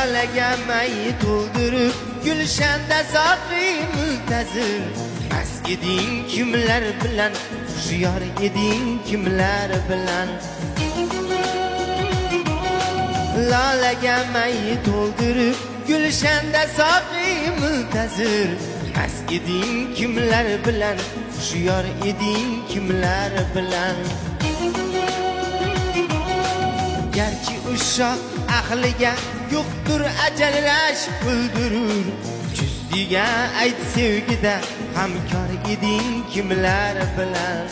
lolaga may to'ldirib gulshanda soqi muntazir mast eding kimlar bilan hushyor eding kimlar bilan lolaga may to'ldirib gulshanda soqi muntazir mast eding kimlar bilan hushyor eding kimlar bilan garchi ushoq aqliga yo'qdir ajallash o'ldirur juzdiga ayt sevgida hamkor eding kimlar bilan